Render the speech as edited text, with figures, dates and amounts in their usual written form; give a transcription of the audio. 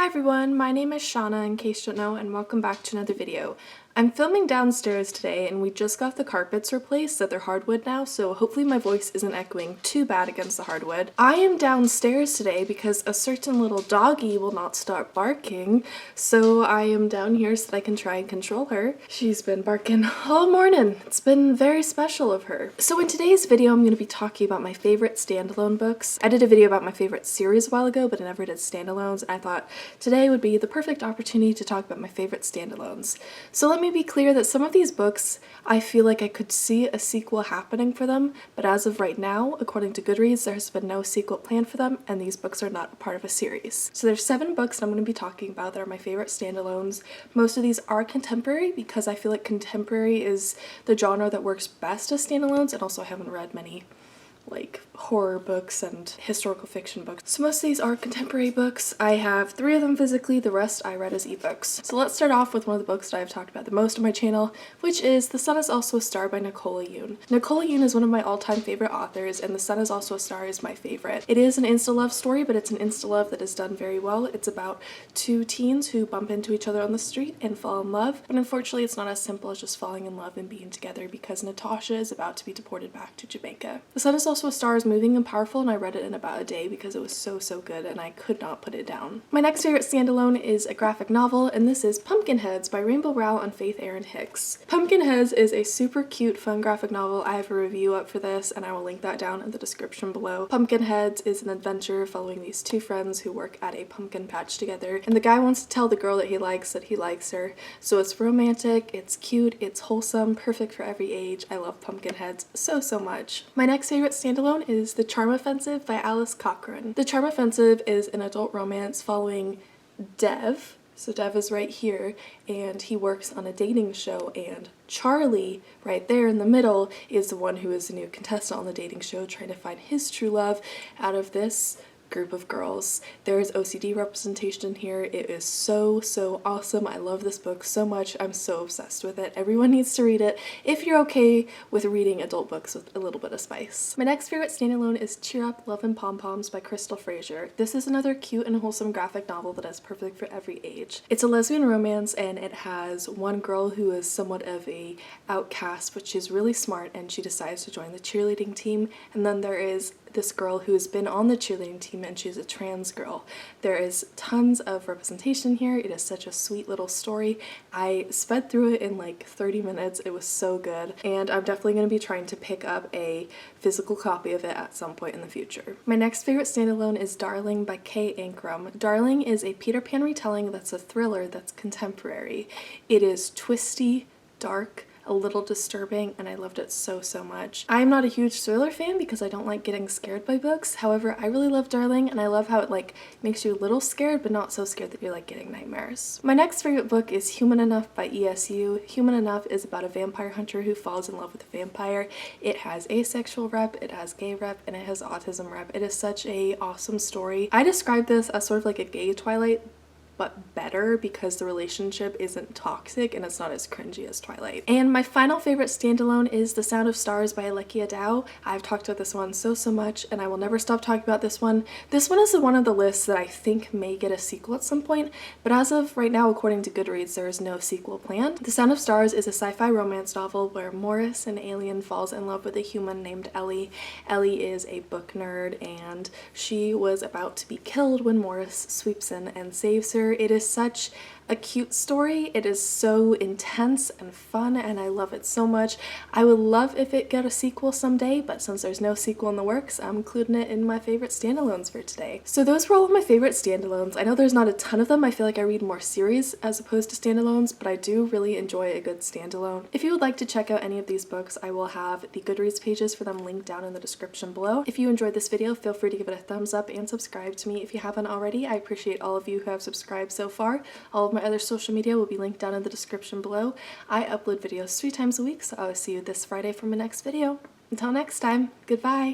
everyone, my name is Shauna in case you don't know, and welcome back to another video. I'm filming downstairs today and we just got the carpets replaced so they're hardwood now, so hopefully my voice isn't echoing too bad against the hardwood. I am downstairs today because a certain little doggy will not stop barking, so I am down here so that I can try and control her. She's been barking all morning. It's been very special of her. So in today's video I'm going to be talking about my favorite standalone books. I did a video about my favorite series a while ago, but I never did standalones, and I thought today would be the perfect opportunity to talk about my favorite standalones. So let me be clear that some of these books I feel like I could see a sequel happening for them, but as of right now, according to Goodreads, there has been no sequel planned for them, and these books are not a part of a series. So there's 7 books that I'm going to be talking about that are my favorite standalones. Most of these are contemporary because I feel like contemporary is the genre that works best as standalones, and also I haven't read many like horror books and historical fiction books. So most of these are contemporary books. I have 3 of them physically, the rest I read as ebooks. So let's start off with one of the books that I've talked about the most on my channel, which is The Sun Is Also a Star by Nicola Yoon. Nicola Yoon is one of my all-time favorite authors, and The Sun Is Also a Star is my favorite. It is an insta-love story, but it's an insta-love that is done very well. It's about 2 teens who bump into each other on the street and fall in love, but unfortunately it's not as simple as just falling in love and being together because Natasha is about to be deported back to Jamaica. The Sun Is Also a Star is moving and powerful, and I read it in about a day because it was so good and I could not put it down. My next favorite standalone is a graphic novel, and this is Pumpkinheads by Rainbow Rowell and Faith Erin Hicks. Pumpkinheads is a super cute, fun graphic novel. I have a review up for this and I will link that down in the description below. Pumpkinheads is an adventure following these 2 friends who work at a pumpkin patch together, and the guy wants to tell the girl that he likes her. So it's romantic, it's cute, it's wholesome, perfect for every age. I love Pumpkinheads so much. My next favorite standalone is The Charm Offensive by Alice Cochrane. The Charm Offensive is an adult romance following Dev. So Dev is right here, and he works on a dating show, and Charlie, right there in the middle, is the one who is the new contestant on the dating show trying to find his true love out of this group of girls. There is OCD representation here. It is so awesome. I love this book so much. I'm so obsessed with it. Everyone needs to read it if you're okay with reading adult books with a little bit of spice. My next favorite standalone is Cheer Up, Love and Pom-Poms by Crystal Fraser. This is another cute and wholesome graphic novel that is perfect for every age. It's a lesbian romance, and it has one girl who is somewhat of a outcast, but she's really smart and she decides to join the cheerleading team, and then there is this girl who has been on the cheerleading team and she's a trans girl. There is tons of representation here. It is such a sweet little story. I sped through it in like 30 minutes. It was so good, and I'm definitely going to be trying to pick up a physical copy of it at some point in the future. My next favorite standalone is Darling by Kay Ankrum. Darling is a Peter Pan retelling that's a thriller that's contemporary. It is twisty, dark, a little disturbing, and I loved it so much. I am not a huge thriller fan because I don't like getting scared by books. However, I really love Darling, and I love how it like makes you a little scared but not so scared that you're like getting nightmares. My next favorite book is Human Enough by ESU. Human Enough is about a vampire hunter who falls in love with a vampire. It has asexual rep, it has gay rep, and it has autism rep. It is such a awesome story. I describe this as sort of like a gay Twilight, but better because the relationship isn't toxic and it's not as cringy as Twilight. And my final favorite standalone is The Sound of Stars by Alekia Dow. I've talked about this one so much, and I will never stop talking about this one. This one is one of the lists that I think may get a sequel at some point, but as of right now, according to Goodreads, there is no sequel planned. The Sound of Stars is a sci-fi romance novel where Morris, an alien, falls in love with a human named Ellie. Ellie is a book nerd, and she was about to be killed when Morris sweeps in and saves her. It is such a cute story. It is so intense and fun, and I love it so much. I would love if it got a sequel someday, but since there's no sequel in the works, I'm including it in my favorite standalones for today. So those were all of my favorite standalones. I know there's not a ton of them. I feel like I read more series as opposed to standalones, but I do really enjoy a good standalone. If you would like to check out any of these books, I will have the Goodreads pages for them linked down in the description below. If you enjoyed this video, feel free to give it a thumbs up and subscribe to me if you haven't already. I appreciate all of you who have subscribed so far. All of my other social media will be linked down in the description below. I upload videos 3 times a week, so I will see you this Friday for my next video. Until next time, goodbye!